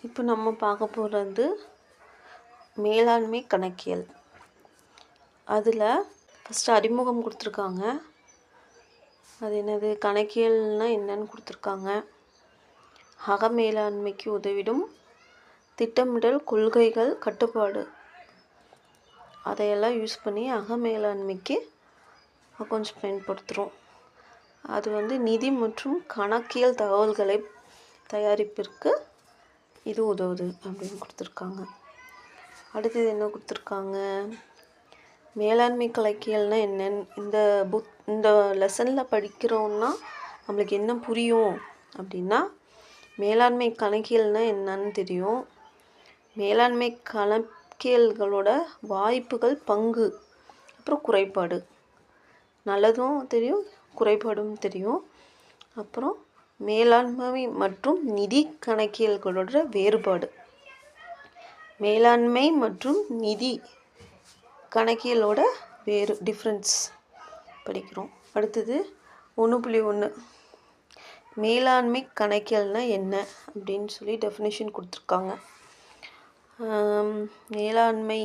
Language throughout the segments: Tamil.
இப்போ நம்ம பார்க்க போகிறது மேலாண்மை கணக்கியல். அதில் ஃபஸ்ட்டு அறிமுகம் கொடுத்துருக்காங்க. அது என்னது, கணக்கியல்னால் என்னன்னு கொடுத்துருக்காங்க. அக மேலாண்மைக்கு உதவிடும் திட்டமிடல், கொள்கைகள், கட்டுப்பாடு அதையெல்லாம் யூஸ் பண்ணி அக மேலாண்மைக்கு கொஞ்சம் பயன்படுத்துகிறோம். அது நிதி மற்றும் கணக்கியல் தகவல்களை தயாரிப்பிற்கு இது உதவுது அப்படின்னு கொடுத்துருக்காங்க. அடுத்தது என்ன கொடுத்துருக்காங்க, மேலாண்மை கணக்கியல்னால் என்னன்னு இந்த லெசனில் படிக்கிறோன்னா நம்மளுக்கு என்ன புரியும் அப்படின்னா, மேலாண்மை கணக்கியல்னால் என்னன்னு தெரியும். மேலாண்மை கணக்கியல்களோட வாய்ப்புகள், பங்கு, அப்புறம் குறைபாடு, நல்லதும் தெரியும் குறைபாடும் தெரியும். அப்புறம் மேலாண்மை மற்றும் நிதி கணக்கியல்களோட வேறுபாடு, மேலாண்மை மற்றும் நிதி கணக்கியலோட டிஃப்ரென்ஸ் படிக்கிறோம். அடுத்தது 1.1 மேலாண்மை கணக்கியல்னால் என்ன அப்படின்னு சொல்லி டெஃபினேஷன் கொடுத்துருக்காங்க. மேலாண்மை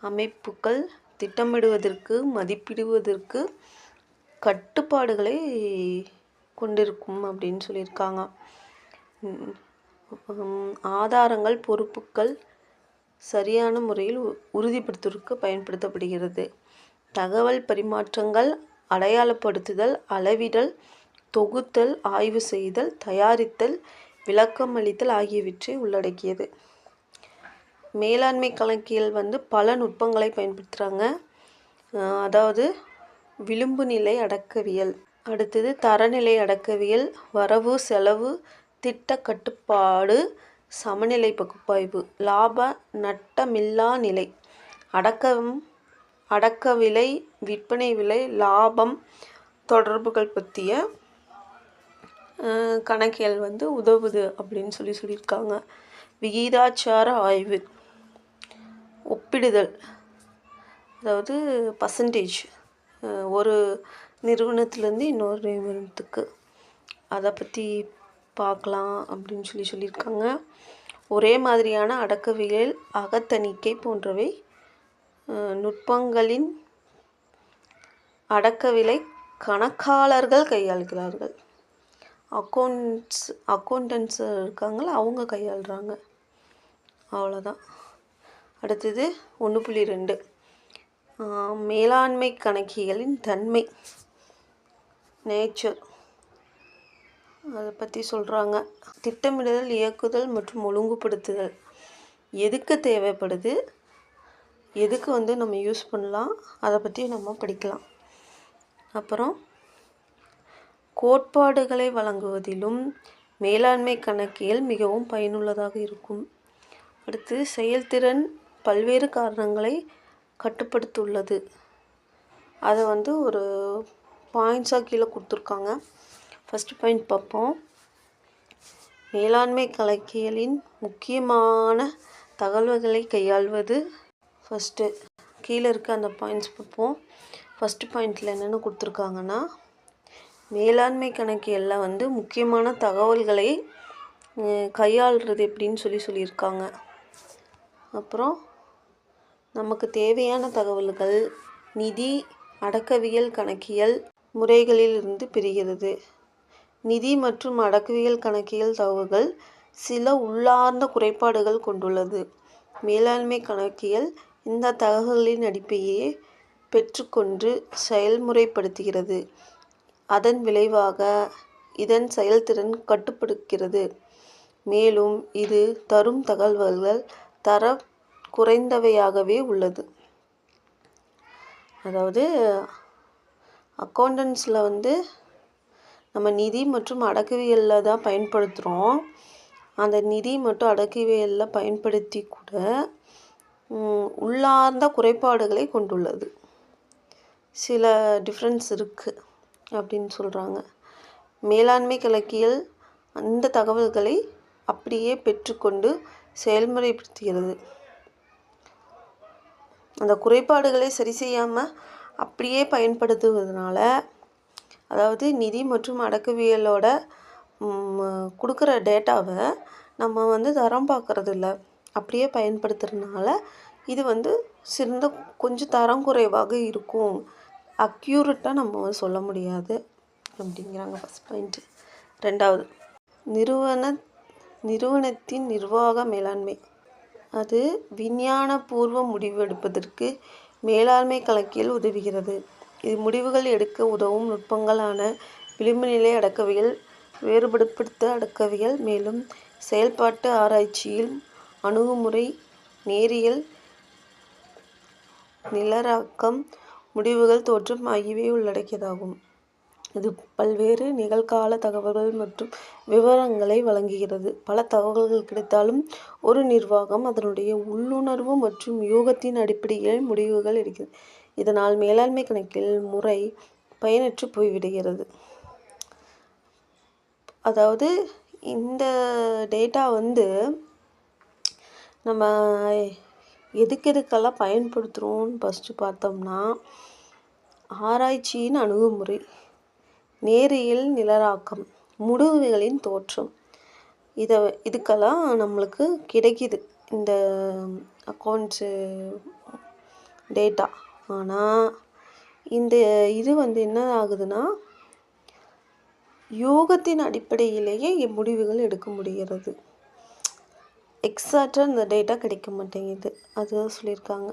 அமைப்புகள் திட்டமிடுவதற்கு, மதிப்பிடுவதற்கு கட்டுப்பாடுகளை கொண்டிருக்கும் அப்படின்னு சொல்லியிருக்காங்க. ஆதாரங்கள், பொறுப்புகள் சரியான முறையில் உறுதிப்படுத்துவதற்கு பயன்படுத்தப்படுகிறது. தகவல் பரிமாற்றங்கள், அடையாளப்படுத்துதல், அளவிடல், தொகுத்தல், ஆய்வு செய்தல், தயாரித்தல், விளக்கமளித்தல் ஆகியவற்றை உள்ளடக்கியது. மேலாண்மை கணக்கியல் பல நுட்பங்களை பயன்படுத்துகிறாங்க. அதாவது விளிம்பு நிலை அடக்கவியல், அடுத்தது தரநிலை அடக்கவியல், வரவு செலவு திட்ட கட்டுப்பாடு, சமநிலை பகுப்பாய்வு, லாப நட்டமில்லா நிலை, அடக்க விலை, விற்பனை விலை, லாபம் தொடர்புகள் பற்றிய கணக்கியல் உதவுது அப்படின்னு சொல்லியிருக்காங்க. விகிதாச்சார ஆய்வு, ஒப்பிடுதல், அதாவது பர்சன்டேஜ், ஒரு நிறுவனத்துலேருந்து இன்னொரு நிறுவனத்துக்கு அதை பற்றி பார்க்கலாம் அப்படின்னு சொல்லியிருக்காங்க. ஒரே மாதிரியான அடக்கவியல், அகத்தணிக்கை போன்றவை நுட்பங்களின் அடக்கவிலை கணக்காளர்கள் கையாளுகிறார்கள். அக்கௌண்டன்ஸ் இருக்காங்கள, அவங்க கையாளுறாங்க. அவ்வளோதான். அடுத்தது 1.2 மேலாண்மை கணக்கியலின் தன்மை, நேச்சர், அதை பற்றி சொல்கிறாங்க. திட்டமிடுதல், இயக்குதல் மற்றும் ஒழுங்குபடுத்துதல் எதுக்கு தேவைப்படுது, எதுக்கு நம்ம யூஸ் பண்ணலாம், அதை பற்றி நம்ம படிக்கலாம். அப்புறம் கோட்பாடுகளை வழங்குவதிலும் மேலாண்மை கணக்கியல் மிகவும் பயனுள்ளதாக இருக்கும். அடுத்து செயல்திறன் பல்வேறு காரணங்களை கட்டுப்படுத்துள்ளது. அதை ஒரு பாயிண்ட்ஸாக கீழே கொடுத்துருக்காங்க. ஃபஸ்ட்டு பாயிண்ட் பார்ப்போம். மேலாண்மை கணக்கியலின் முக்கியமான தகவல்களை கையாள்வது. ஃபஸ்ட்டு கீழே இருக்க அந்த பாயிண்ட்ஸ் பார்ப்போம். ஃபஸ்ட்டு பாயிண்டில் என்னென்ன கொடுத்துருக்காங்கன்னா, மேலாண்மை கணக்கியலில் முக்கியமான தகவல்களை கையாளுறது எப்படின்னு சொல்லியிருக்காங்க. அப்புறம் நமக்கு தேவையான தகவல்கள் நிதி அடக்கவியல் கணக்கியல் முறைகளிலிருந்து பெறுகிறது. நிதி மற்றும் அடக்கவியல் கணக்கியல் தகவல்கள் சில உள்ளார்ந்த குறைபாடுகள் கொண்டுள்ளது. மேலாண்மை கணக்கியல் இந்த தகவல்களின் அடிப்படையை பெற்றுக்கொண்டு செயல்முறைப்படுத்துகிறது. அதன் விளைவாக இதன் செயல்திறன் கட்டுப்படுகிறது. மேலும் இது தரும் தகவல்கள் தர குறைந்தவையாகவே உள்ளது. அதாவது அக்கௌண்டன்ஸில் நம்ம நிதி மற்றும் அடக்கவியலில் தான் பயன்படுத்துகிறோம். அந்த நிதி மற்றும் அடக்கவியலில் பயன்படுத்தி கூட உள்ளார்ந்த குறைபாடுகளை கொண்டுள்ளது. சில டிஃப்ரென்ஸ் இருக்குது அப்படின்னு சொல்கிறாங்க. மேலாண்மை கணக்கியல் அந்த தகவல்களை அப்படியே பெற்றுக்கொண்டு செயல்முறைப்படுத்துகிறது. அந்த குறைபாடுகளை சரி செய்யாமல் அப்படியே பயன்படுத்துவதனால, அதாவது நிதி மற்றும் அடக்கவியலோட கொடுக்குற டேட்டாவை நம்ம வந்து தரம் பார்க்குறதில்ல. அப்படியே பயன்படுத்துறதுனால இது வந்து சிறந்த கொஞ்சம் தரம் குறைவாக இருக்கும். அக்யூரேட்டாக நம்ம சொல்ல முடியாது அப்படிங்கிறாங்க ஃபஸ்ட் பாயிண்ட்டு. 2வது, நிறுவனத்தின் நிர்வாக மேலாண்மை. அது விஞ்ஞானபூர்வ முடிவெடுப்பதற்கு மேலாண்மை கணக்கியல் உதவுகிறது. இது முடிவுகள் எடுக்க உதவும் நுட்பங்களான விளிம்பு நிலை அடக்கவியல், வேறுபடுத்த அடக்கவியல், மேலும் செயல்பாட்டு ஆராய்ச்சியில் அணுகுமுறை, நேரியல், நிரலாக்கம், முடிவுகள் தோற்றம் ஆகியவை உள்ளடக்கியதாகும். இது பல்வேறு நிகழ்கால தகவல்கள் மற்றும் விவரங்களை வழங்குகிறது. பல தகவல்கள் கிடைத்தாலும் ஒரு நிர்வாகம் அதனுடைய உள்ளுணர்வு மற்றும் யூகத்தின் அடிப்படையில் முடிவுகள் எடுக்கிறது. இதனால் மேலாண்மை கணக்கியல் முறை பயனற்று போய்விடுகிறது. அதாவது இந்த டேட்டா வந்து நம்ம எதுக்கெல்லாம் பயன்படுத்துகிறோம்னு ஃபஸ்ட்டு பார்த்தோம்னா, ஆராய்ச்சியின் அணுகுமுறை, நேரியல் நிரலாக்கம், முடிவுகளின் தோற்றம், இதுக்கெல்லாம் நம்மளுக்கு கிடைக்கிது இந்த அக்கௌண்ட்ஸு டேட்டா. ஆனால் இந்த இது வந்து என்ன ஆகுதுன்னா, யூகத்தின் அடிப்படையிலேயே முடிவுகள் எடுக்க முடிகிறது. எக்ஸாக்டாக இந்த டேட்டா கிடைக்க மாட்டேங்குது. அதுதான் சொல்லியிருக்காங்க.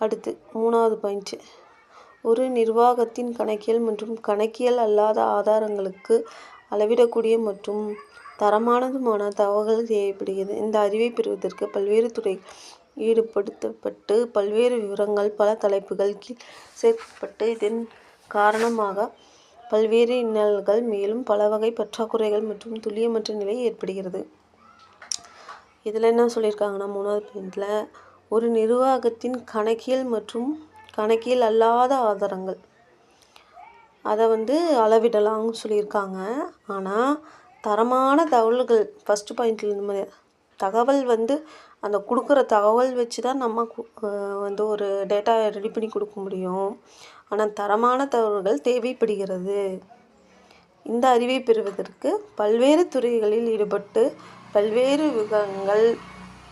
அடுத்து 3வது பாயிண்ட்டு, ஒரு நிர்வாகத்தின் கணக்கியல் மற்றும் கணக்கியல் அல்லாத ஆதாரங்களுக்கு அளவிடக்கூடிய மற்றும் தரமானதுமான தகவல்கள் தேவைப்படுகிறது. இந்த அறிவை பெறுவதற்கு பல்வேறு துறை ஈடுபடுத்தப்பட்டு பல்வேறு விவரங்கள் பல தலைப்புகள் கீழ் சேர்க்கப்பட்டு இதன் காரணமாக பல்வேறு இன்னல்கள் மேலும் பல வகை பற்றாக்குறைகள் மற்றும் துல்லியமற்ற நிலை ஏற்படுகிறது. இதில் என்ன சொல்லியிருக்காங்கன்னா 3வது பாயிண்டில், ஒரு நிர்வாகத்தின் கணக்கியல் மற்றும் கணக்கியல் அல்லாத ஆதாரங்கள் அதை வந்து அளவிடலாம்னு சொல்லியிருக்காங்க. ஆனால் தரமான தகவல்கள் ஃபஸ்ட்டு பாயிண்டில் இந்த மாதிரி தகவல் வந்து அந்த கொடுக்குற தகவல் வச்சு தான் நம்ம வந்து ஒரு டேட்டா ரெடி பண்ணி கொடுக்க முடியும். ஆனால் தரமான தகவல்கள் தேவைப்படுகிறது. இந்த அறிவை பெறுவதற்கு பல்வேறு துறைகளில் ஈடுபட்டு பல்வேறு விவரங்கள்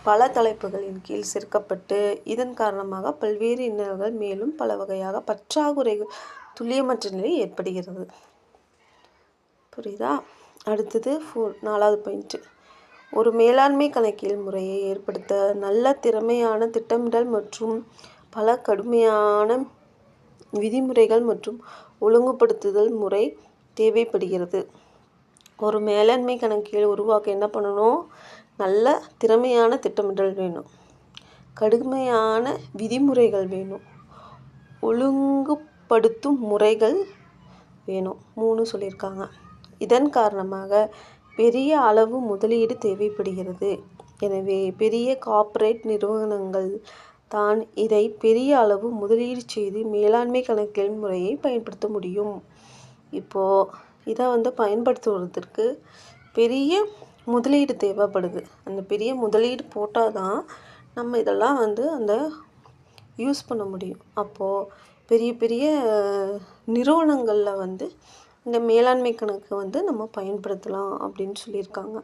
பல தலைப்புகளின் கீழ் சேர்க்கப்பட்டு இதன் காரணமாக பல்வேறு இன்னல்கள் மேலும் பல வகையாக பற்றாக்குறைகள் துல்லியமற்ற நிலை ஏற்படுகிறது. புரியுதா? அடுத்தது 4வது பாயிண்ட்டு, ஒரு மேலாண்மை கணக்கியல் முறையை ஏற்படுத்த நல்ல திறமையான திட்டமிடல் மற்றும் பல கடுமையான விதிமுறைகள் மற்றும் ஒழுங்குபடுத்துதல் முறை தேவைப்படுகிறது. ஒரு மேலாண்மை கணக்கியல் உருவாக்க என்ன பண்ணணும்? நல்ல திறமையான திட்டமிடல் வேணும், கடுமையான விதிமுறைகள் வேணும், ஒழுங்குபடுத்தும் முறைகள் வேணும். 3 சொல்லியிருக்காங்க. இதன் காரணமாக பெரிய அளவு முதலீடு தேவைப்படுகிறது. எனவே பெரிய கார்ப்பரேட் நிறுவனங்கள் தான் இதை பெரிய அளவு முதலீடு செய்து மேலாண்மை கணக்கியல் முறையை பயன்படுத்த முடியும். இப்போது இதை வந்து பயன்படுத்துவதற்கு பெரிய முதலீடு தேவைப்படுது. அந்த பெரிய முதலீடு போட்டால் தான் நம்ம இதெல்லாம் வந்து அந்த யூஸ் பண்ண முடியும். அப்போது பெரிய பெரிய நிறுவனங்களில் வந்து இந்த மேலாண்மை கணக்கு வந்து நம்ம பயன்படுத்தலாம் அப்படின்னு சொல்லியிருக்காங்க.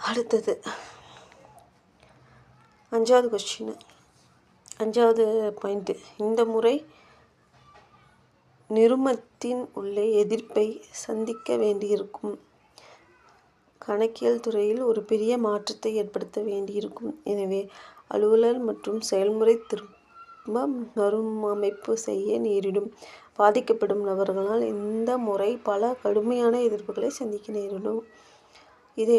அடுத்தது 5வது கொஸ்டின், 5வது பாயிண்ட்டு, இந்த முறை நிறுவனத்தின் உள்ளே எதிர்ப்பை சந்திக்க வேண்டியிருக்கும். கணக்கியல் துறையில் ஒரு பெரிய மாற்றத்தை ஏற்படுத்த வேண்டியிருக்கும். எனவே அலுவலர் மற்றும் செயல்முறை திரும்ப மறுஅமைப்பு செய்ய நேரிடும். பாதிக்கப்படும் நபர்களால் இந்த முறை பல கடுமையான எதிர்ப்புகளை சந்திக்க நேரிடும். இது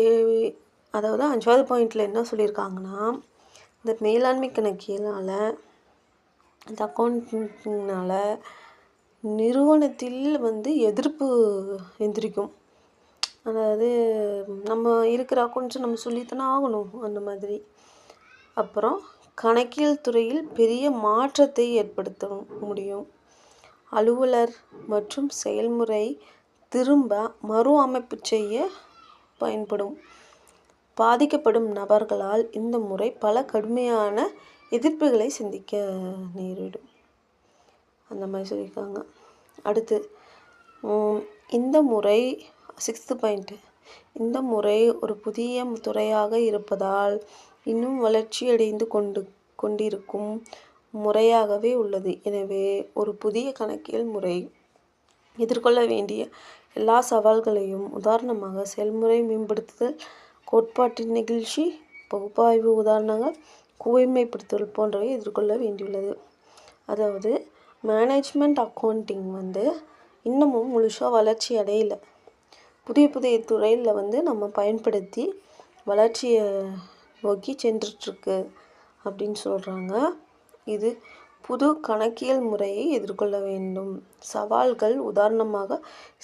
அதாவது 5வது பாயிண்டில் என்ன சொல்லியிருக்காங்கன்னா, இந்த மேலாண்மை கணக்கியலால் இந்த அக்கௌண்ட்னால நிறுவனத்தில் வந்து எதிர்ப்பு எந்திரிக்கும். அதாவது நம்ம இருக்கிற அக்கௌண்ட்ஸை நம்ம சொல்லித்தானே ஆகணும் அந்த மாதிரி. அப்புறம் கணக்கியல் துறையில் பெரிய மாற்றத்தை ஏற்படுத்த முடியும். அலுவலர் மற்றும் செயல்முறை திரும்ப மறு அமைப்பு செய்ய பயன்படும். பாதிக்கப்படும் நபர்களால் இந்த முறை பல கடுமையான எதிர்ப்புகளை சந்திக்க நேரிடும். அந்த மாதிரி சொல்லியிருக்காங்க. அடுத்து இந்த முறை 6th பாயிண்ட்டு, இந்த முறை ஒரு புதிய துறையாக இருப்பதால் இன்னும் வளர்ச்சியடைந்து கொண்டிருக்கும் முறையாகவே உள்ளது. எனவே ஒரு புதிய கணக்கியல் முறை எதிர்கொள்ள வேண்டிய எல்லா சவால்களையும், உதாரணமாக செயல்முறை மேம்படுத்துதல், கோட்பாட்டின் நெகிழ்ச்சி, பகுப்பாய்வு உதாரணங்கள், கூர்மைப்படுத்துதல் போன்றவை எதிர்கொள்ள வேண்டியுள்ளது. அதாவது மேனேஜ்மெண்ட் அக்கௌண்டிங் இன்னமும் முழுசாக வளர்ச்சி அடையலை. புதிய புதிய துறையில் நம்ம பயன்படுத்தி வளர்ச்சியை நோக்கி சென்றுட்டுருக்கு அப்படின்னு சொல்கிறாங்க. இது புது கணக்கியல் முறையை எதிர்கொள்ள வேண்டும் சவால்கள், உதாரணமாக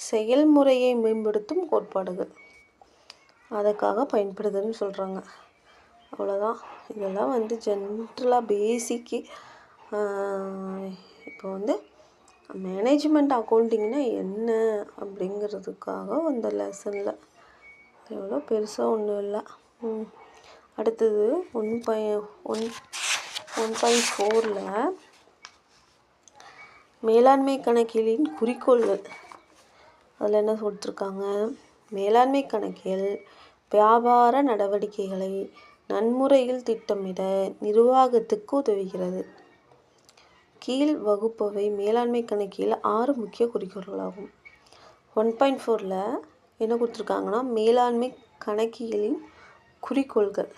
செயல்முறையை மேம்படுத்தும் கோட்பாடுகள், அதுக்காக பயன்படுதுன்னு சொல்கிறாங்க. அவ்வளோதான். இதெல்லாம் ஜென்ரலாக பேசிக்கு. இப்போ மேனேஜ்மெண்ட் அக்கௌண்டிங்னா என்ன அப்படிங்கிறதுக்காக அந்த லெசனில் எவ்வளோ பெருசாக ஒன்றும் இல்லை. அடுத்தது 1.4ல் மேலாண்மை கணக்கியலின் குறிக்கோள்கள். அதில் என்ன கொடுத்துருக்காங்க? மேலாண்மை கணக்கியல் வியாபார நடவடிக்கைகளை நன்முறையில் திட்டமிட நிர்வாகத்துக்கு உதவுகிறது. கீழ் வகுப்பவை மேலாண்மை கணக்கியல் 6 முக்கிய குறிக்கோள்களாகும். 1.4ல் என்ன கொடுத்துருக்காங்கன்னா, மேலாண்மை கணக்கியலின் குறிக்கோள்கள்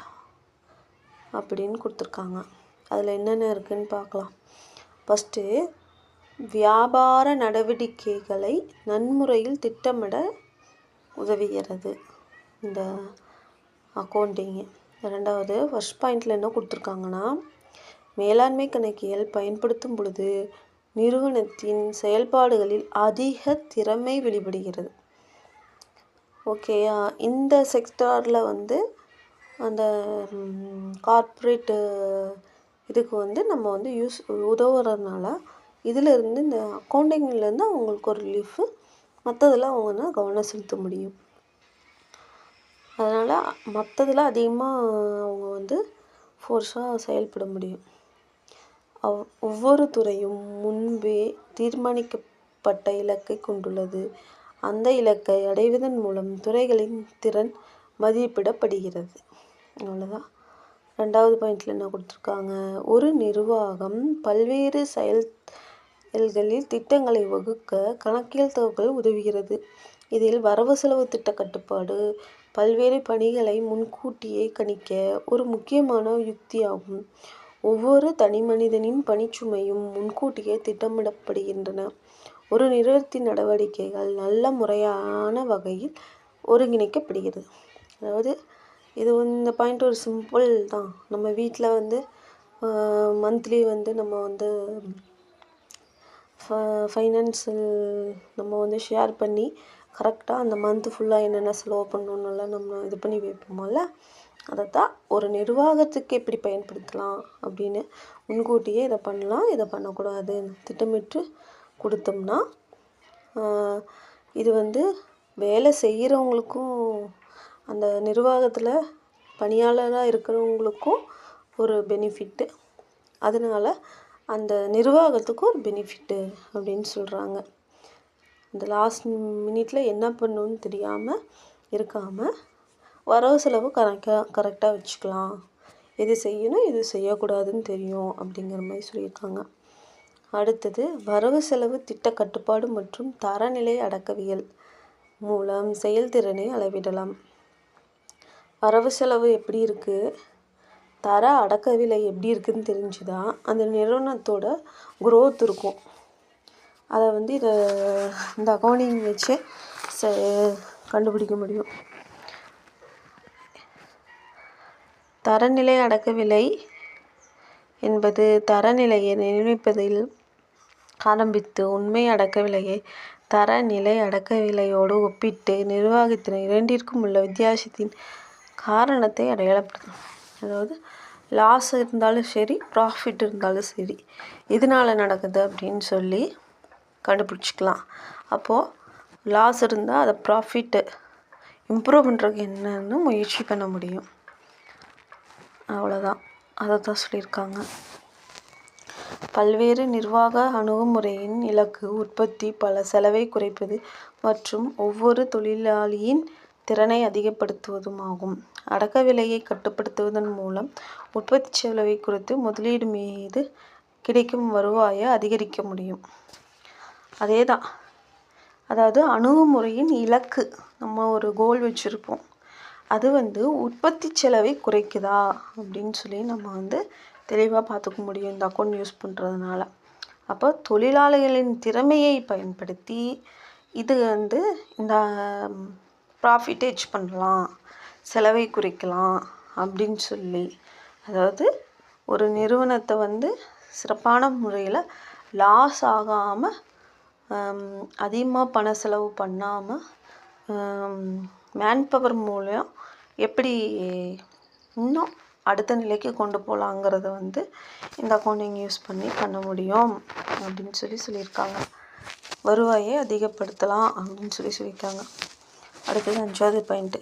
அப்படின்னு கொடுத்துருக்காங்க. அதில் என்னென்ன இருக்குதுன்னு பார்க்கலாம். ஃபஸ்ட்டு, வியாபார நடவடிக்கைகளை நன்முறையில் திட்டமிட உதவுகிறது இந்த அக்கௌண்டிங்கு. ரெண்டாவது, ஃபர்ஸ்ட் பாயிண்டில் என்ன கொடுத்துருக்காங்கன்னா, மேலாண்மை கணக்கியல் பயன்படுத்தும் பொழுது நிறுவனத்தின் செயல்பாடுகளில் அதிக திறமை வெளிப்படுகிறது. ஓகேயா? இந்த செக்டாரில் அந்த கார்ப்பரேட்டு இதுக்கு நம்ம உதவுறதுனால இதிலேருந்து இந்த அக்கௌண்டிங்லேருந்து அவங்களுக்கு ஒரு ரிலீஃபு, மற்றதில் அவங்க கவனம் செலுத்த முடியும். அதனால் மற்றதில் அதிகமாக அவங்க ஃபோர்ஸாக செயல்பட முடியும். ஒவ்வொரு துறையும் முன்பே தீர்மானிக்கப்பட்ட இலக்கை கொண்டுள்ளது. அந்த இலக்கை அடைவதன் மூலம் துறைகளின் திறன் மதிப்பிடப்படுகிறது. அவ்வளோதான். ரெண்டாவது பாயிண்டில் என்ன கொடுத்துருக்காங்க? ஒரு நிர்வாகம் பல்வேறு செயல்களில் திட்டங்களை வகுக்க கணக்கியல் தகவல்கள் உதவுகிறது. இதில் வரவு செலவு திட்ட கட்டுப்பாடு பல்வேறு பணிகளை முன்கூட்டியே கணிக்க ஒரு முக்கியமான யுக்தியாகும். ஒவ்வொரு தனிமனிதனின் பணிச்சுமையும் முன்கூட்டியே திட்டமிடப்படுகின்றன. ஒரு நிறுவனத்தின் நடவடிக்கைகள் நல்ல முறையான வகையில் ஒருங்கிணைக்கப்படுகிறது. அதாவது இந்த பாயிண்ட் ஒரு சிம்பிள் தான். நம்ம வீட்டில் மந்த்லி நம்ம ஃபைனான்ஸில் நம்ம ஷேர் பண்ணி கரெக்டாக அந்த மந்த்து ஃபுல்லாக என்னென்ன செலவு பண்ணணுன்னெல்லாம் நம்ம இது பண்ணி வைப்போமல்ல, அதைத்தான் ஒரு நிர்வாகத்துக்கு எப்படி பயன்படுத்தலாம் அப்படின்னு முன்கூட்டியே இதை பண்ணலாம், இதை பண்ணக்கூடாதுன்னு திட்டமிட்டு கொடுத்தோம்னா இது வேலை செய்கிறவங்களுக்கும் அந்த நிர்வாகத்தில் பணியாளராக இருக்கிறவங்களுக்கும் ஒரு பெனிஃபிட்டு, அதனால் அந்த நிர்வாகத்துக்கும் ஒரு பெனிஃபிட்டு அப்படின்னு சொல்கிறாங்க. இந்த லாஸ்ட் மினிட்டில் என்ன பண்ணணுன்னு தெரியாமல் இருக்காமல் வரவு செலவு கரெக்டாக வச்சுக்கலாம். எது செய்யணும் எது செய்யக்கூடாதுன்னு தெரியும் அப்படிங்கிற மாதிரி சொல்லியிருக்காங்க. அடுத்தது, வரவு செலவு திட்ட கட்டுப்பாடு மற்றும் தரநிலை அடக்கவியல் மூலம் செயல்திறனை அளவிடலாம். வரவு செலவு எப்படி இருக்குது, தர அடக்கவிலை எப்படி இருக்குதுன்னு தெரிஞ்சுதான் அந்த நிறுவனத்தோட குரோத் இருக்கும். அதை இந்த அக்கௌண்டிங் வச்சு கண்டுபிடிக்க முடியும். தரநிலை அடக்கவிலை என்பது தரநிலையை நிர்ணயிப்பதில் ஆரம்பித்து உண்மை அடக்கவிலையை தரநிலை அடக்கவிலையோடு ஒப்பிட்டு நிர்வாகத்தின் இரண்டிற்கும் உள்ள வித்தியாசத்தின் காரணத்தை அடையாளப்படுத்தும். அதாவது லாஸ் இருந்தாலும் சரி, ப்ராஃபிட் இருந்தாலும் சரி, எதனால் நடக்குது அப்படின்னு சொல்லி கண்டுபிடிச்சிக்கலாம். அப்போது லாஸ் இருந்தால் அதை ப்ராஃபிட்டு இம்ப்ரூவ் பண்ணுறதுக்கு என்னன்னு முயற்சி பண்ண முடியும். அவ்வளோதான். அதை தான் சொல்லியிருக்காங்க. பல்வேறு நிர்வாக அணுகுமுறையின் இலக்கு உற்பத்தி பல செலவை குறைப்பது மற்றும் ஒவ்வொரு தொழிலாளியின் திறனை அதிகப்படுத்துவதும் ஆகும். அடக்க விலையை கட்டுப்படுத்துவதன் மூலம் உற்பத்தி செலவை குறைத்து முதலீடு மீது கிடைக்கும் வருவாயை அதிகரிக்க முடியும். அதே தான், அதாவது அணுகுமுறையின் இலக்கு, நம்ம ஒரு கோல் வச்சுருப்போம், அது உற்பத்தி செலவை குறைக்குதா அப்படின்னு சொல்லி நம்ம தெளிவாக பார்த்துக்க முடியும் இந்த அக்கௌண்ட் யூஸ் பண்ணுறதுனால. அப்போ தொழிலாளிகளின் திறமையை பயன்படுத்தி இது இந்த ப்ராஃபிட்டேஜ் பண்ணலாம், செலவை குறைக்கலாம் அப்படின்னு சொல்லி, அதாவது ஒரு நிறுவனத்தை சிறப்பான முறையில் லாஸ் ஆகாமல், அதிகமாக பண செலவு பண்ணாமல், மேன்பவர் மூலம் எப்படி இன்னும் அடுத்த நிலைக்கு கொண்டு போகலாங்கிறத இந்த அக்கௌண்டிங் யூஸ் பண்ண முடியும் அப்படின்னு சொல்லியிருக்காங்க. வருவாயை அதிகப்படுத்தலாம் அப்படின்னு சொல்லியிருக்காங்க. அடுத்தது 5வது பாயிண்ட்டு,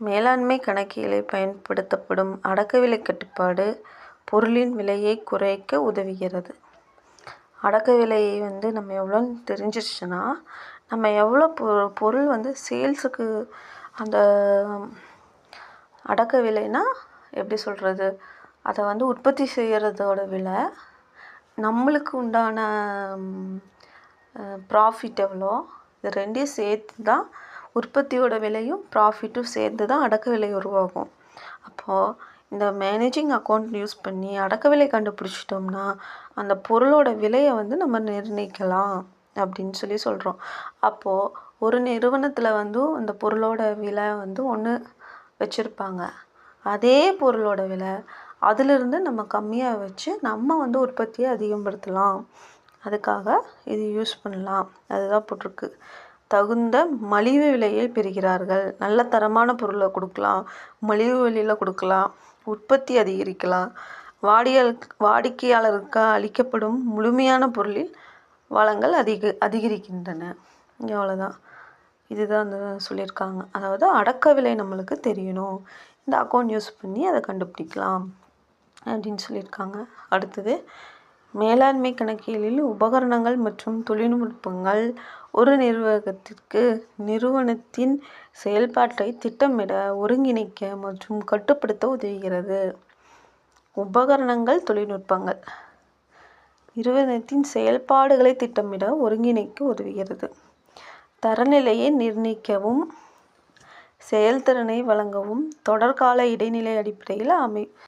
மேலாண்மை கணக்கியலில் பயன்படுத்தப்படும் அடக்கவிலை கட்டுப்பாடு பொருளின் விலையை குறைக்க உதவுகிறது. அடக்க விலையை நம்ம எவ்வளோன்னு தெரிஞ்சிருச்சுன்னா, நம்ம எவ்வளோ பொருள் சேல்ஸுக்கு, அந்த அடக்க விலைனா எப்படி சொல்கிறது, அதை உற்பத்தி செய்கிறதோட விலை, நம்மளுக்கு உண்டான ப்ராஃபிட் எவ்வளோ, இது ரெண்டையும் சேர்த்து தான், உற்பத்தியோட விலையும் ப்ராஃபிட்டும் சேர்ந்து தான் அடக்க விலை உருவாகும். அப்போது இந்த மேனேஜிங் அக்கௌண்ட் யூஸ் பண்ணி அடக்க விலை கண்டுபிடிச்சிட்டோம்னா அந்த பொருளோட விலையை நம்ம நிர்ணயிக்கலாம் அப்படின்னு சொல்கிறோம். அப்போது ஒரு நிறுவனத்தில் அந்த பொருளோட விலை ஒன்று வச்சுருப்பாங்க, அதே பொருளோட விலை அதிலிருந்து நம்ம கம்மியாக வச்சு நம்ம உற்பத்தியை அதிகப்படுத்தலாம். அதுக்காக இது யூஸ் பண்ணலாம். அதுதான் போட்டிருக்கு. தகுந்த மலிவு விலையை பெறுகிறார்கள். நல்ல தரமான பொருளை கொடுக்கலாம், மலிவு விலையில் கொடுக்கலாம், உற்பத்தி அதிகரிக்கலாம். வாடிக்கையாளருக்கு அளிக்கப்படும் முழுமையான பொருளில் வளங்கள் அதிகரிக்கின்றன. அவ்வளோதான். இதுதான் சொல்லியிருக்காங்க. அதாவது அடக்க விலை நம்மளுக்கு தெரியணும், இந்த அக்கௌண்ட் யூஸ் பண்ணி அதை கண்டுபிடிக்கலாம் அப்படின்னு சொல்லியிருக்காங்க. அடுத்தது, மேலாண்மை கணக்கியலில் உபகரணங்கள் மற்றும் தொழில்நுட்பங்கள் ஒரு நிர்வாகத்திற்கு நிறுவனத்தின் செயல்பாட்டை திட்டமிட, ஒருங்கிணைக்க மற்றும் கட்டுப்படுத்த உதவுகிறது. உபகரணங்கள், தொழில்நுட்பங்கள் நிறுவனத்தின் செயல்பாடுகளை திட்டமிட, ஒருங்கிணைக்க உதவுகிறது. தரநிலையை நிர்ணயிக்கவும் செயல்திறனை வழங்கவும் தொடர்கால இடைநிலை அடிப்படையில்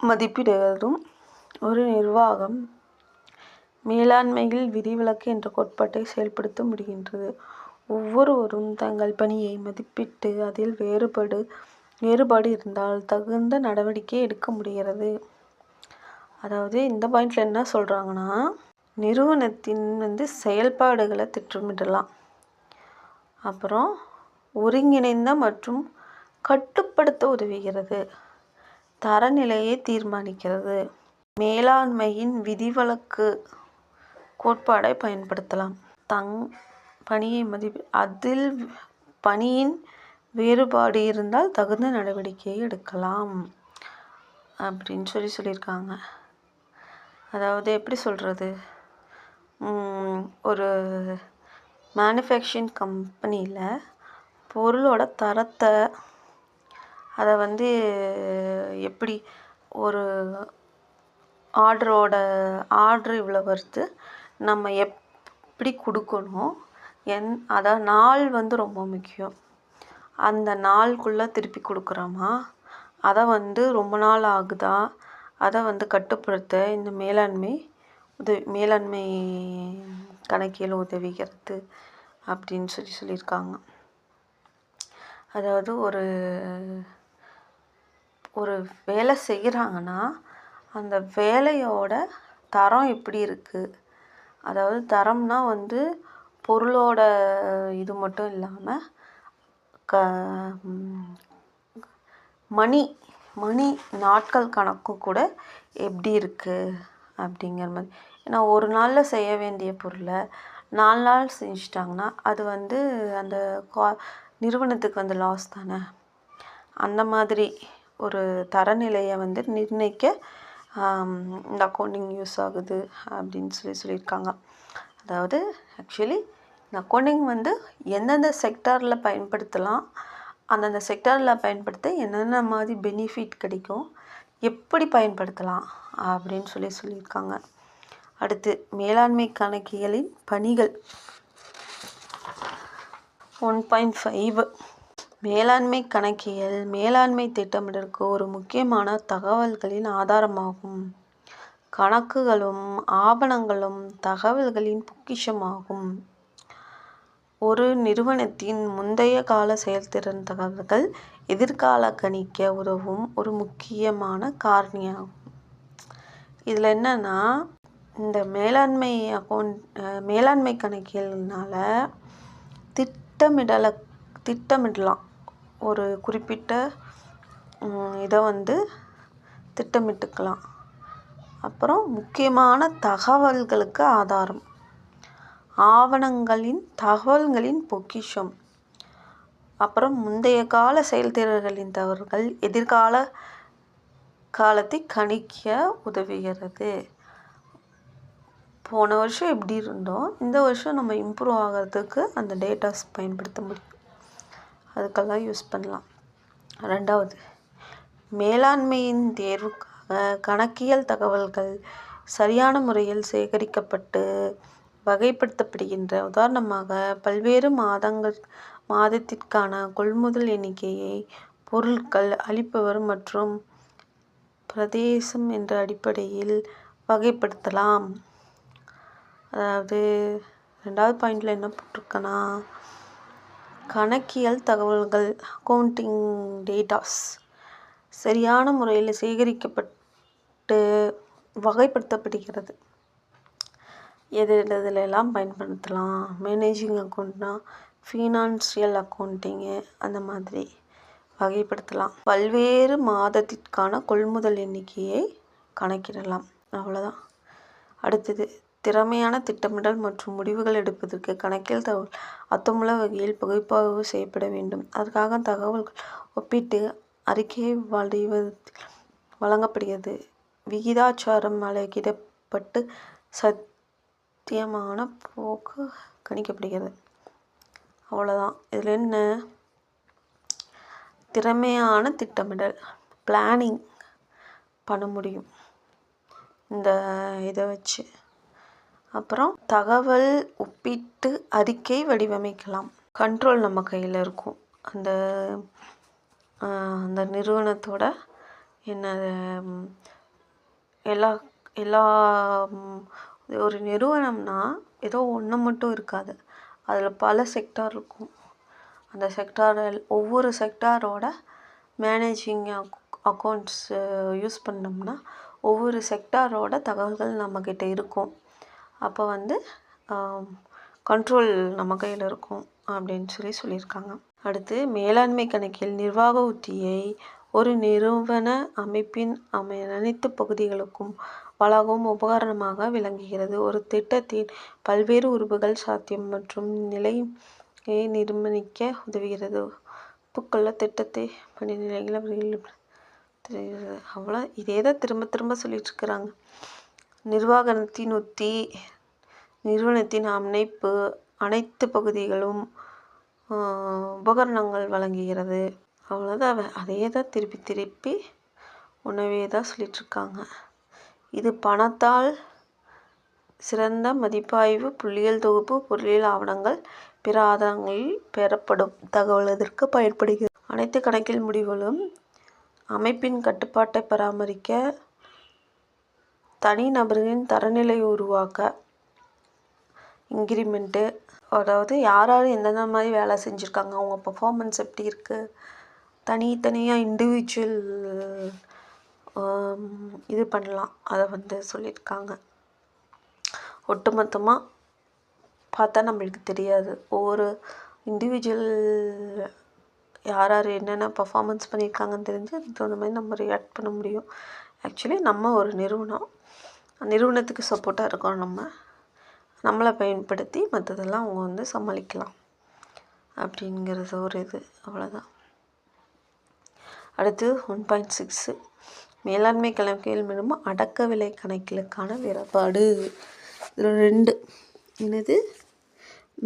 மதிப்பிடுவதும் ஒரு நிர்வாகம் மேலாண்மையில் விதிவிலக்கு என்ற கோட்பாட்டை செயல்படுத்த முடிகின்றது. ஒவ்வொருவரும் தங்கள் பணியை மதிப்பிட்டு அதில் வேறுபாடு இருந்தால் தகுந்த நடவடிக்கை எடுக்க முடிகிறது. அதாவது இந்த பாயிண்டில் என்ன சொல்கிறாங்கன்னா, நிறுவனத்தின் செயல்பாடுகளை திட்டமிடலாம், அப்புறம் ஒருங்கிணைந்த மற்றும் கட்டுப்படுத்த உதவுகிறது, தரநிலையை தீர்மானிக்கிறது, மேலாண்மையின் விதிவிலக்கு கோட்பாடை பயன்படுத்தலாம், பணியை அதில் பணியின் வேறுபாடு இருந்தால் தகுந்த நடவடிக்கையை எடுக்கலாம் அப்படின்னு சொல்லியிருக்காங்க. அதாவது எப்படி சொல்கிறது, ஒரு மேனுஃபேக்சரிங் கம்பெனியில் பொருளோட தரத்தை, அதை எப்படி ஒரு ஆர்டர் இவ்வளோ வருது, நம்ம எப்படி கொடுக்கணும், அதாவது நாள் ரொம்ப முக்கியம், அந்த நாளுக்குள்ளே திருப்பி கொடுக்குறோமா, அதை ரொம்ப நாள் ஆகுதா, அதை கட்டுப்படுத்த இந்த மேலாண்மை கணக்கியல் உதவுகிறது அப்படின்னு சொல்லியிருக்காங்க. அதாவது ஒரு வேலை செய்கிறாங்கன்னா அந்த வேலையோட தரம் எப்படி இருக்குது, அதாவது தரம்னா பொருளோட இது மட்டும் இல்லாமல் மணி நாட்கள் கணக்கு கூட எப்படி இருக்குது அப்படிங்கிற மாதிரி. ஏன்னா ஒரு நாளில் செய்ய வேண்டிய பொருளை 4 நாள் செஞ்சிட்டாங்கன்னா அது அந்த நிறுவனத்துக்கு லாஸ் தானே. அந்த மாதிரி ஒரு தரநிலையை நிர்ணயிக்க இந்த அக்கௌண்டிங் யூஸ் ஆகுது அப்படின்னு சொல்லியிருக்காங்க. அதாவது ஆக்சுவலி இந்த அக்கௌண்டிங் எந்தெந்த செக்டாரில் பயன்படுத்தலாம், அந்தந்த செக்டாரில் பயன்படுத்த என்னென்ன மாதிரி பெனிஃபிட் கிடைக்கும், எப்படி பயன்படுத்தலாம் அப்படின்னு சொல்லியிருக்காங்க. அடுத்து மேலாண்மை கணக்கியலின் பணிகள் 1.5. மேலாண்மை கணக்கியல் மேலாண்மை திட்டமிடலுக்கு ஒரு முக்கியமான தகவல்களின் ஆதாரமாகும். கணக்குகளும் ஆவணங்களும் தகவல்களின் பொக்கிஷமாகும். ஒரு நிறுவனத்தின் முந்தைய கால செயல்திறன் தகவல்கள் எதிர்கால கணிக்க உதவும் ஒரு முக்கியமான காரணியாகும். இதில் என்னன்னா, இந்த மேலாண்மை கணக்கியல்னால திட்டமிடலாம். ஒரு குறிப்பிட்ட இதை திட்டமிட்டுக்கலாம். அப்புறம் முக்கியமான தகவல்களுக்கு ஆதாரம், தகவல்களின் பொக்கிஷம். அப்புறம் முந்தைய கால செயல்திறன்களின் தவறுகள் எதிர்கால காலத்தை கணிக்க உதவுகிறது. போன வருஷம் எப்படி இருந்தோம், இந்த வருஷம் நம்ம இம்ப்ரூவ் ஆகிறதுக்கு அந்த டேட்டாஸ் பயன்படுத்த முடியும். அதுக்கெல்லாம் யூஸ் பண்ணலாம். 2வது, மேலாண்மையின் தேர்வுக்காக கணக்கியல் தகவல்கள் சரியான முறையில் சேகரிக்கப்பட்டு வகைப்படுத்தப்படுகின்ற. உதாரணமாக, பல்வேறு மாதத்திற்கான கொள்முதல் எண்ணிக்கையை பொருட்கள் அளிப்பவர் மற்றும் பிரதேசம் என்ற அடிப்படையில் வகைப்படுத்தலாம். அதாவது 2வது பாயிண்டில் என்ன போட்டிருக்கேன்னா, கணக்கியல் தகவல்கள் அக்கௌண்டிங் டேட்டாஸ் சரியான முறையில் சேகரிக்கப்பட்டு வகைப்படுத்தப்படுகிறது. எதுலெல்லாம் பயன்படுத்தலாம், மேனேஜிங் அக்கௌண்ட்னா ஃபினான்ஷியல் அக்கௌண்டிங்கு அந்த மாதிரி வகைப்படுத்தலாம். பல்வேறு மாதத்திற்கான கொள்முதல் எண்ணிக்கையை கணக்கிடலாம். அவ்வளோதான். அடுத்தது, திறமையான திட்டமிடல் மற்றும் முடிவுகள் எடுப்பதற்கு கணக்கியல் தகவல் அர்த்தமுள்ள வகையில் பகுப்பாய்வு செய்யப்பட வேண்டும். அதற்காக தகவல்கள் ஒப்பீட்டு அறிக்கை வடிவத்தில் வழங்கப்படுகிறது. விகிதாச்சாரம் அளக்கிடப்பட்டு சத்தியமான போக்கு கணிக்கப்படுகிறது. அவ்வளோதான். இதில் என்ன, திறமையான திட்டமிடல் பிளானிங் பண்ண முடியும் இந்த இதை வச்சு. அப்புறம் தகவல் ஒப்பீட்டு அறிக்கை வடிவமைக்கலாம். கண்ட்ரோல் நம்ம கையில் இருக்கும். அந்த நிறுவனத்தோட என்ன எல்லா ஒரு நிறுவனம்னா ஏதோ ஒன்று மட்டும் இருக்காது, அதில் பல செக்டார் இருக்கும். அந்த செக்டாரில் ஒவ்வொரு செக்டாரோட மேனேஜிங் அக்கௌண்ட்ஸ் யூஸ் பண்ணோம்னா ஒவ்வொரு செக்டாரோட தகவல்கள் நம்மக்கிட்ட இருக்கும். அப்போ கண்ட்ரோல் நம்ம கையில் இருக்கும் அப்படின்னு சொல்லியிருக்காங்க. அடுத்து, மேலாண்மை கணக்கில் நிர்வாக உத்தியை ஒரு நிறுவன அமைப்பின் அனைத்து பகுதிகளுக்கும் வழங்கும் உபகரணமாக விளங்குகிறது. ஒரு திட்டத்தின் பல்வேறு உறுப்புகள் சாத்தியம் மற்றும் நிலையை நிர்ணயிக்க உதவுகிறது. ஒப்புக்கொள்ள திட்டத்தை படிநிலைகளை தெரிகிறது. அவ்வளோ இதே தான் திரும்ப சொல்லிட்டு இருக்கிறாங்க. நிர்வாகத்தின் உத்தி நிறுவனத்தின் அமைப்பு அனைத்து பகுதிகளும் உபகரணங்கள் வழங்குகிறது. அவ்வளோதான். அதே தான் திருப்பி உணவே தான் சொல்லிகிட்ருக்காங்க. இது பணத்தால் சிறந்த மதிப்பாய்வு, புள்ளியியல் தொகுப்பு, பொருளியல் ஆவணங்கள், பிற ஆதாரங்களில் பெறப்படும் தகவல் இதற்கு பயன்படுகிறது. அனைத்து கணக்கியல் முடிவுகளும் அமைப்பின் கட்டுப்பாட்டை பராமரிக்க, தனிநபர்களின் தரநிலை உருவாக்க, இன்கிரிமெண்ட்டு, அதாவது யார் எந்தெந்த மாதிரி வேலை செஞ்சுருக்காங்க, அவங்க பர்ஃபார்மன்ஸ் எப்படி இருக்குது, தனித்தனியாக இண்டிவிஜுவல் இது பண்ணலாம். அதை சொல்லியிருக்காங்க. ஒட்டுமொத்தமாக பார்த்தா நம்மளுக்கு தெரியாது. ஒவ்வொரு இண்டிவிஜுவல் யார் என்னென்ன பர்ஃபார்மன்ஸ் பண்ணியிருக்காங்கன்னு தெரிஞ்சு அதுக்கு தகுந்த மாதிரி நம்ம ரியாக்ட் பண்ண முடியும். ஆக்சுவலி நம்ம ஒரு நிறுவனத்துக்கு சப்போர்ட்டாக இருக்கோம். நம்மளை பயன்படுத்தி மற்றதெல்லாம் அவங்க சமாளிக்கலாம் அப்படிங்கிறது ஒரு இது. அவ்வளோதான். அடுத்து 1.6 மேலாண்மை கணக்கியல் மற்றும் அடக்க விலை கணக்கிலுக்கான வேறுபாடு. இதில் 2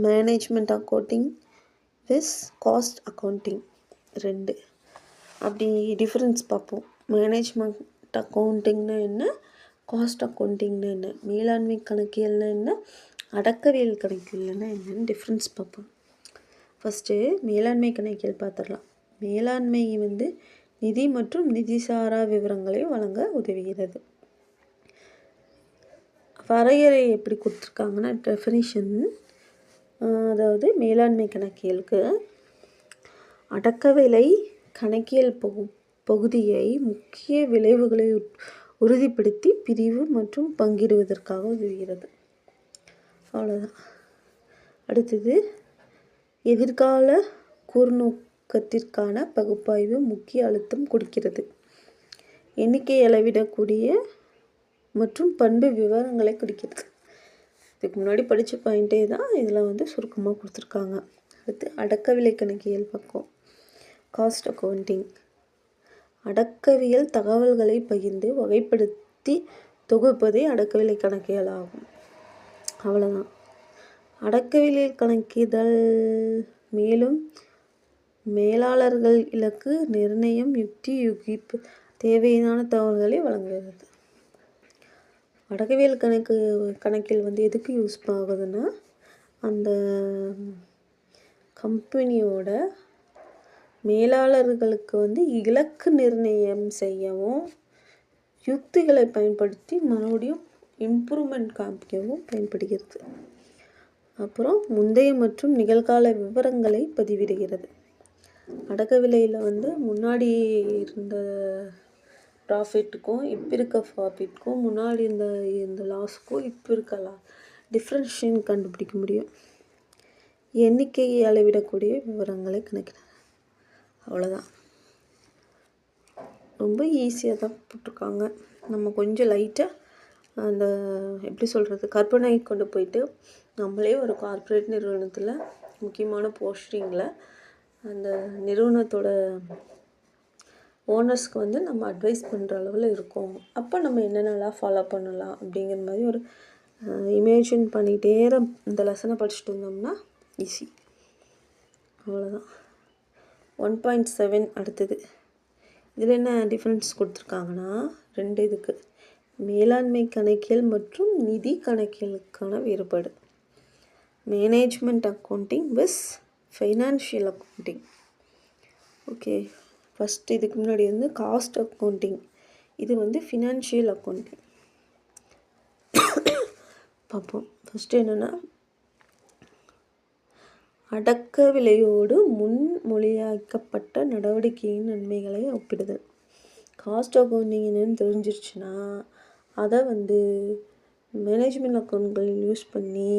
மேனேஜ்மெண்ட் அக்கௌண்டிங் விஸ் காஸ்ட் அக்கௌண்டிங். 2. அப்படி டிஃப்ரென்ஸ் பார்ப்போம். மேனேஜ்மெண்ட் அக்கௌண்டிங்னா என்ன, காஸ்ட் அக்கௌண்டிங்னா என்ன, மேலாண்மை கணக்கியல்னா என்ன, அடக்கவியல் கணக்கியல்னா என்னன்னு டிஃப்ரென்ஸ் பார்ப்போம். ஃபஸ்ட்டு மேலாண்மை கணக்கியல் பார்த்துடலாம். மேலாண்மை நிதி மற்றும் நிதி சாரா விவரங்களை வழங்க உதவுகிறது. வரையறை எப்படி கொடுத்துருக்காங்கன்னா, டெஃபினிஷன், அதாவது மேலாண்மை கணக்கியலுக்கு அடக்கவிலை கணக்கியல் பகுதியை முக்கிய விளைவுகளை உறுதிப்படுத்தி பிரிவு மற்றும் பங்கிடுவதற்காக உதவுகிறது. அவ்வளோதான். அடுத்தது எதிர்கால கூர்நோக்கத்திற்கான பகுப்பாய்வு முக்கிய அழுத்தம் கொடுக்கிறது. எண்ணிக்கை அளவிடக்கூடிய மற்றும் பண்பு விவரங்களை கொடுக்கிறது. இதுக்கு முன்னாடி படித்த பாயிண்டே தான் இதில் சுருக்கமாக கொடுத்துருக்காங்க. அடுத்து அடக்கவிலை கணக்கியல் பக்கம், காஸ்ட் அக்கௌண்டிங். அடக்கவியல் தகவல்களை பகிர்ந்து வகைப்படுத்தி தொகுப்பதே அடக்கவிலை கணக்கியல் ஆகும். அவ்வளோதான். அடக்கவிலை கணக்கிதழ் மேலும் மேலாளர்கள் இலக்கு நிர்ணயம், யுக்தி யுகிப்பு தேவையான தகவல்களை வழங்குகிறது. அடக்கவியல் கணக்கில் எதுக்கு யூஸ் ஆகுதுன்னா, அந்த கம்பெனியோட மேலாளர்களுக்கு இலக்கு நிர்ணயம் செய்யவும், யுக்திகளை பயன்படுத்தி மறுபடியும் இம்ப்ரூவ்மெண்ட் காமிக்கவும் பயன்படுகிறது. அப்புறம் முந்தைய மற்றும் நிகழ்கால விவரங்களை பதிவிடுகிறது. அடக்கவிலையில் முன்னாடி இருந்த ப்ராஃபிட்டுக்கும் இப்போ இருக்க ப்ராஃபிட்டுக்கும், முன்னாடி இந்த லாஸுக்கும் இப்போ இருக்க டிஃப்ரென்ஷியேஷன் கண்டுபிடிக்க முடியும். எண்ணிக்கையை அளவிடக்கூடிய விவரங்களை கணக்கிட. அவ்வளோதான். ரொம்ப ஈஸியாக தான் போட்டிருக்காங்க. நம்ம கொஞ்சம் லைட்டாக அந்த எப்படி சொல்கிறது, கற்பனை கொண்டு போயிட்டு நம்மளே ஒரு கார்ப்பரேட் நிறுவனத்தில் முக்கியமான போஸ்டிங்கில் அந்த நிறுவனத்தோட ஓனர்ஸ்க்கு நம்ம அட்வைஸ் பண்ணுற அளவில் இருக்கோம். அப்போ நம்ம என்னென்னலாம் ஃபாலோ பண்ணலாம் அப்படிங்கிற மாதிரி ஒரு இமேஜின் பண்ணிகிட்டே இந்த லெசனை படிச்சுட்டு வந்தோம்னா ஈஸி. அவ்வளோதான். 1.7 அடுத்தது. இதில் என்ன டிஃப்ரென்ஸ் கொடுத்துருக்காங்கன்னா, 2 இதுக்கு மேலாண்மை கணக்கியல் மற்றும் நிதி கணக்கியலுக்கான வேறுபாடு. மேனேஜ்மெண்ட் அக்கௌண்டிங் விஸ் ஃபைனான்ஷியல் அக்கௌண்டிங். ஓகே, ஃபஸ்ட்டு இதுக்கு முன்னாடி காஸ்ட் அக்கௌண்டிங், இது ஃபினான்ஷியல் அக்கௌண்டிங் பார்ப்போம். ஃபஸ்ட்டு என்னென்னா, அடக்க விலையோடு முன்மொழியாக்கப்பட்ட நடவடிக்கையின் நன்மைகளை ஒப்பிடுதல். காஸ்ட் அக்கௌண்டிங் என்னன்னு தெரிஞ்சிருச்சுன்னா அதை மேனேஜ்மெண்ட் அக்கௌண்ட்களில் யூஸ் பண்ணி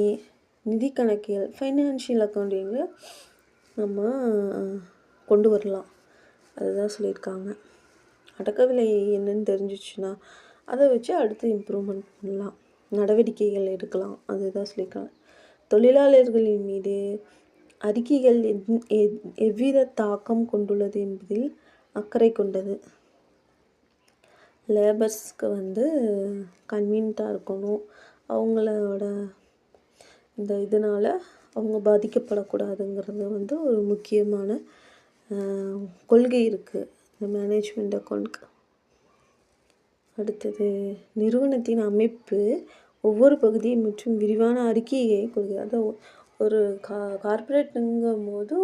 நிதி கணக்கியல் ஃபைனான்ஷியல் அக்கௌண்டிங்கில் நம்ம கொண்டு வரலாம். அதுதான் சொல்லியிருக்காங்க. அடக்க விலை என்னன்னு தெரிஞ்சிச்சுன்னா அதை வச்சு அடுத்து இம்ப்ரூவ்மெண்ட் பண்ணலாம், நடவடிக்கைகள் எடுக்கலாம். அதுதான் சொல்லியிருக்காங்க. தொழிலாளர்களின் மீது அறிக்கைகள் எவ்வித தாக்கம் கொண்டுள்ளது என்பதில் அக்கறை கொண்டது. லேபர்ஸ்க்கு கன்வீனியண்ட்டாக இருக்கணும், அவங்களோட இந்த இதனால் அவங்க பாதிக்கப்படக்கூடாதுங்கிறது ஒரு முக்கியமான கொள்கை இருக்குது இந்த மேனேஜ்மெண்ட் அக்கௌண்ட்க்கு. அடுத்தது நிறுவனத்தின் அமைப்பு, ஒவ்வொரு பகுதியை மற்றும் விரிவான அறிக்கையை கொள்கிறது. ஒரு கார்ப்பரேட்டுங்கும் போது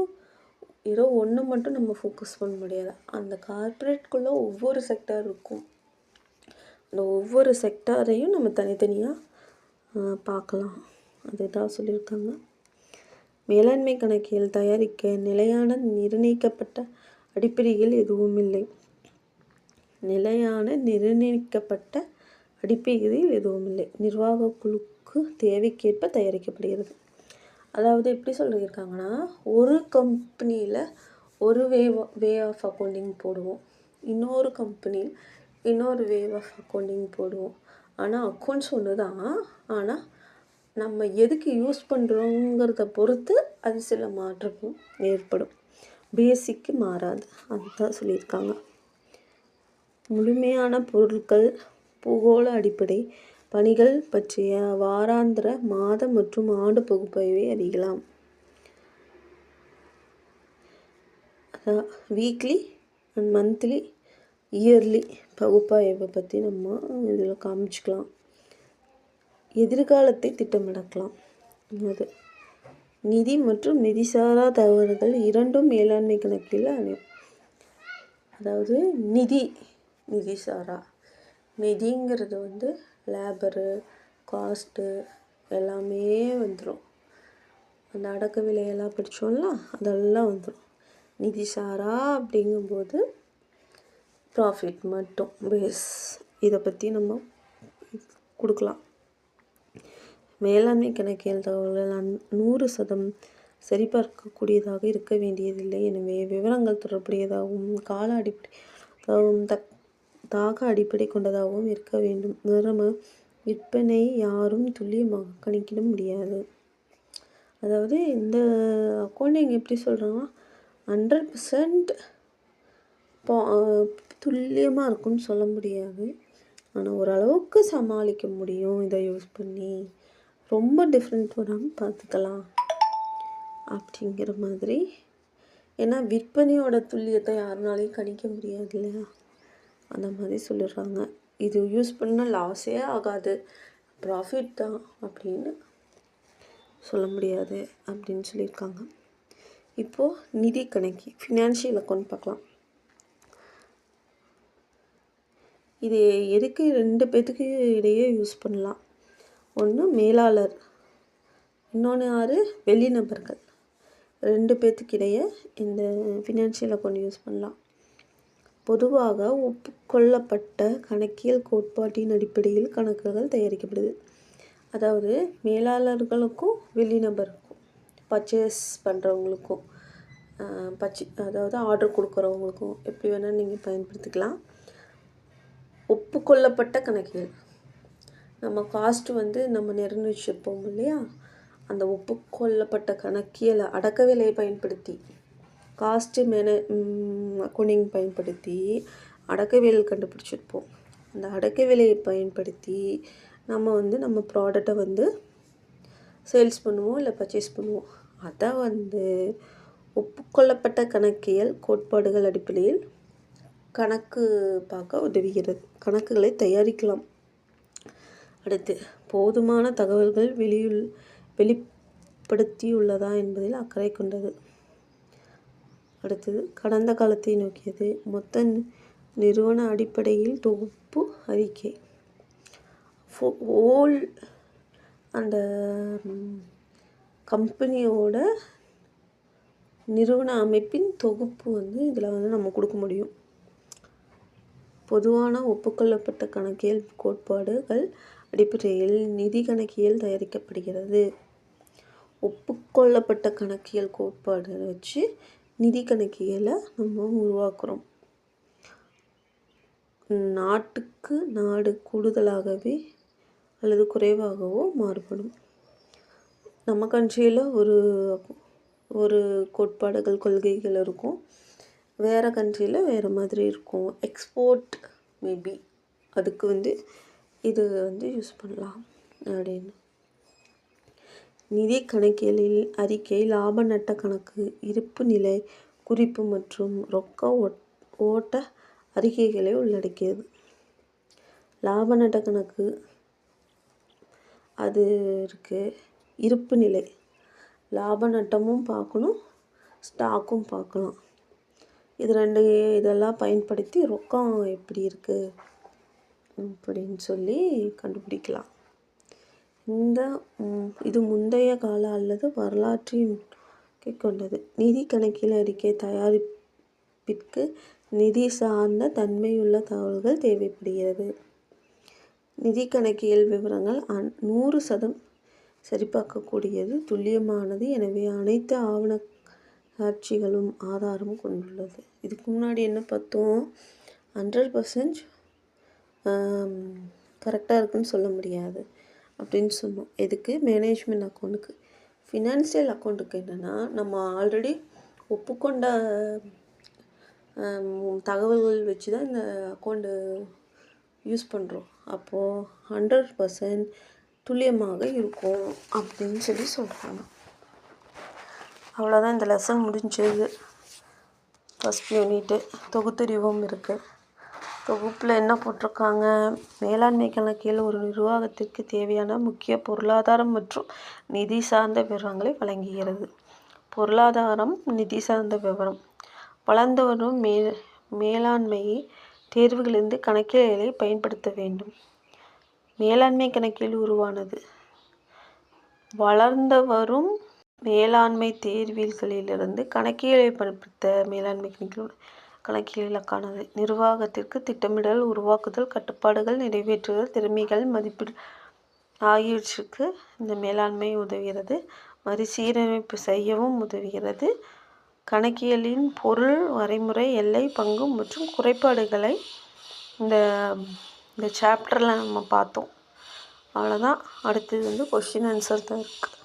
ஏதோ ஒன்று மட்டும் நம்ம ஃபோக்கஸ் பண்ண முடியாது. அந்த கார்ப்பரேட்குள்ளே ஒவ்வொரு செக்டார் இருக்கும். அந்த ஒவ்வொரு செக்டாரையும் நம்ம தனித்தனியாக பார்க்கலாம். அதுதான் சொல்லியிருக்காங்க. மேலாண்மை கணக்கியல் தயாரிக்க நிலையான நிர்ணயிக்கப்பட்ட அடிப்படைகள் எதுவும் இல்லை. நிலையான நிர்ணயிக்கப்பட்ட அடிப்படைகளில் எதுவும் இல்லை. நிர்வாக குழுக்கு தேவைக்கேற்ப தயாரிக்கப்படுகிறது. அதாவது எப்படி சொல்லியிருக்காங்கன்னா, ஒரு கம்பெனியில் ஒரு வே ஆஃப் அக்கௌண்டிங் போடுவோம், இன்னொரு கம்பெனியில் இன்னொரு வே ஆஃப் அக்கௌண்டிங் போடுவோம். ஆனால் அக்கௌண்ட்ஸ் ஒன்று தான். ஆனால் நம்ம எதுக்கு யூஸ் பண்ணுறோங்கிறத பொறுத்து அது சில மாற்றமும் ஏற்படும். பேசிக்கு மாறாது. அதுதான் சொல்லியிருக்காங்க. முழுமையான பொருட்கள் பூகோள அடிப்படை பணிகள் பற்றிய வாராந்திர, மாத மற்றும் ஆண்டு பகுப்பாய்வை அறியலாம். வீக்லி அண்ட் மந்த்லி இயர்லி பகுப்பாய்வை பற்றி நம்ம இதில் காமிச்சிக்கலாம். எதிர்காலத்தை திட்டமிடக்கலாம். அது நிதி மற்றும் நிதிசாரா தகவல்கள் இரண்டும் மேலாண்மை கணக்கில் அதாவது நிதிசாரா நிதிங்கிறது லேபரு காஸ்ட்டு எல்லாமே வந்துடும். அந்த அடக்க விலையெல்லாம் படித்தோம்ல அதெல்லாம் வந்துடும். நிதிசாரா அப்படிங்கும்போது ப்ராஃபிட் மட்டும் பேஸ். இதை பற்றி நம்ம கொடுக்கலாம். மேலாண்மை கணக்கியல் தகவல்கள் 100% சரிபார்க்கக்கூடியதாக இருக்க வேண்டியதில்லை. எனவே விவரங்கள் தொடர்புடையதாகவும் கால அடிப்படையாகவும் தாக அடிப்படை கொண்டதாகவும் இருக்க வேண்டும். விற்பனை யாரும் துல்லியமாக கணக்கிட முடியாது. அதாவது இந்த அக்கௌண்டிங் எப்படி சொல்கிறாங்கன்னா 100% துல்லியமாக இருக்குன்னு சொல்ல முடியாது. ஆனால் ஓரளவுக்கு சமாளிக்க முடியும். இதை யூஸ் பண்ணி ரொம்ப டிஃப்ரெண்ட் வராமல் பார்த்துக்கலாம் அப்படிங்கிற மாதிரி. ஏன்னா விற்பனையோட துல்லியத்தை யாருனாலையும் கணிக்க முடியாது இல்லையா, அந்த மாதிரி சொல்லிடுறாங்க. இது யூஸ் பண்ணால் லாஸே ஆகாது, ப்ராஃபிட் தான் அப்படின்னு சொல்ல முடியாது அப்படின்னு சொல்லியிருக்காங்க. இப்போது நிதி கணக்கு ஃபினான்ஷியல் அக்கௌண்ட் பார்க்கலாம். இது எதுக்கு 2 பேர்த்துக்கு இடையே யூஸ் பண்ணலாம். ஒன்று மேலாளர், இன்னொன்று யார் வெளிநபர்கள். 2 பேர்த்துக்கு இடையே இந்த ஃபினான்ஷியல் அக்கௌண்ட் யூஸ் பண்ணலாம். பொதுவாக ஒப்புக்கொள்ளப்பட்ட கணக்கியல் கோட்பாட்டின் அடிப்படையில் கணக்குகள் தயாரிக்கப்படுது. அதாவது மேலாளர்களுக்கும் வெளிநபருக்கும் பர்ச்சேஸ் பண்ணுறவங்களுக்கும் அதாவது ஆர்டர் கொடுக்குறவங்களுக்கும் எப்படி வேணால் நீங்கள் பயன்படுத்திக்கலாம். ஒப்புக்கொள்ளப்பட்ட கணக்கியல் நம்ம காஸ்ட்டு நம்ம நிர்ணயிச்சிருப்போம் இல்லையா, அந்த ஒப்புக்கொள்ளப்பட்ட கணக்கியல் அடக்க விலையை பயன்படுத்தி காஸ்ட்டு அக்கௌண்டிங் பயன்படுத்தி அடக்க விலை கண்டுபிடிச்சிருப்போம். அந்த அடக்க விலையை பயன்படுத்தி நம்ம நம்ம ப்ராடக்டை சேல்ஸ் பண்ணுவோம் இல்லை பர்ச்சேஸ் பண்ணுவோம். அதை ஒப்புக்கொள்ளப்பட்ட கணக்கியல் கோட்பாடுகள் அடிப்படையில் கணக்கு பார்க்க உதவுகிறது. கணக்குகளை தயாரிக்கலாம். அடுத்து போதுமான தகவல்கள் வெளிப்படுத்தியுள்ளதா என்பதில் அக்கறை கொண்டது. அடுத்தது கடந்த காலத்தை நோக்கியது. மொத்த நிறுவன அடிப்படையில் தொகுப்பு அறிக்கை. ஓல் அந்த கம்பெனியோட நிறுவன அமைப்பின் தொகுப்பு இதில் நம்ம கொடுக்க முடியும். பொதுவான ஒப்புக்கொள்ளப்பட்ட கணக்கியல் கோட்பாடுகள் அடிப்படையில் நிதி கணக்கியல் தயாரிக்கப்படுகிறது. ஒப்புக்கொள்ளப்பட்ட கணக்கியல் கோட்பாடு வச்சு நிதி கணக்கியலை நம்ம உருவாக்குறோம். நாட்டுக்கு நாடு கூடுதலாகவே அல்லது குறைவாகவோ மாறுபடும். நம்ம கண்ட்ரியில் ஒரு கோட்பாடுகள் கொள்கைகள் இருக்கும், வேறு கண்ட்ரியில் வேறு மாதிரி இருக்கும். எக்ஸ்போர்ட் மேபி அதுக்கு இது யூஸ் பண்ணலாம் அப்படின்னு. நிதி கணக்கியலில் அறிக்கை லாப நட்ட கணக்கு, இருப்பு நிலை குறிப்பு மற்றும் ரொக்க ஓட்ட அறிக்கைகளை உள்ளடக்கியது. லாப நட்ட கணக்கு அது இருக்குது. இருப்பு நிலை லாப நட்டமும் பார்க்கணும், ஸ்டாக்கும் பார்க்கலாம். இதெல்லாம் பயன்படுத்தி ரொக்கம் எப்படி இருக்குது அப்படின்னு சொல்லி கண்டுபிடிக்கலாம். இது முந்தைய கால அல்லது வரலாற்றின் கொண்டது. நிதி கணக்கியல் அறிக்கை தயாரிப்பிற்கு நிதி சார்ந்த தன்மையுள்ள தகவல்கள் தேவைப்படுகிறது. நிதி கணக்கியல் விவரங்கள் 100% சரிபார்க்கக்கூடியது, துல்லியமானது. எனவே அனைத்து ஆவண காட்சிகளும் ஆதாரமும் கொண்டுள்ளது. இதுக்கு முன்னாடி என்ன பார்த்தோம், 100% கரெக்டாக இருக்குன்னு சொல்ல முடியாது அப்படின்னு சொன்னோம். எதுக்கு? மேனேஜ்மெண்ட் அக்கௌண்ட்டுக்கு. ஃபினான்ஷியல் அக்கௌண்ட்டுக்கு என்னென்னா, நம்ம ஆல்ரெடி ஒப்புக்கொண்ட தகவல்கள் வச்சு தான் இந்த அக்கௌண்ட்டு யூஸ் பண்ணுறோம். அப்போது 100% துல்லியமாக இருக்கும் அப்படின்னு சொல்கிறாங்க. அவ்வளோதான், இந்த லெசன் முடிஞ்சது. ஃபஸ்ட் யூனிட்டு தொகுத்தறிவும் இருக்குது. தொகுப்பில் என்ன போட்டிருக்காங்க? மேலாண்மை கணக்கியல் ஒரு நிர்வாகத்திற்கு தேவையான முக்கிய பொருளாதாரம் மற்றும் நிதி சார்ந்த விவரங்களை வழங்குகிறது. பொருளாதாரம், நிதி சார்ந்த விவரம். வளர்ந்து வரும் மேலாண்மை தேர்வுகளிலிருந்து கணக்கியலை பயன்படுத்த வேண்டும். மேலாண்மை கணக்கியல் உருவானது. வளர்ந்து வரும் மேலாண்மை தேர்வுகளிலிருந்து கணக்கியலை பயன்படுத்த மேலாண்மை கணக்கியலுக்கானது. நிர்வாகத்திற்கு திட்டமிடல், உருவாக்குதல், கட்டுப்பாடுகள் நிறைவேற்றுதல், திறமைகள் மதிப்பீடு ஆகியவற்றிற்கு இந்த மேலாண்மை உதவுகிறது. மறுசீரமைப்பு செய்யவும் உதவுகிறது. கணக்கியலின் பொருள், வரைமுறை, எல்லை, பங்கு மற்றும் குறைபாடுகளை இந்த சாப்டரில் நம்ம பார்த்தோம். அவ்வளோதான். அடுத்தது கொஸ்டின் ஆன்சர் தான் இருக்குது.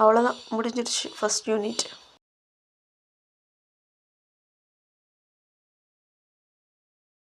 அவ்வளோதான், முடிஞ்சிடுச்சு ஃபஸ்ட் யூனிட்.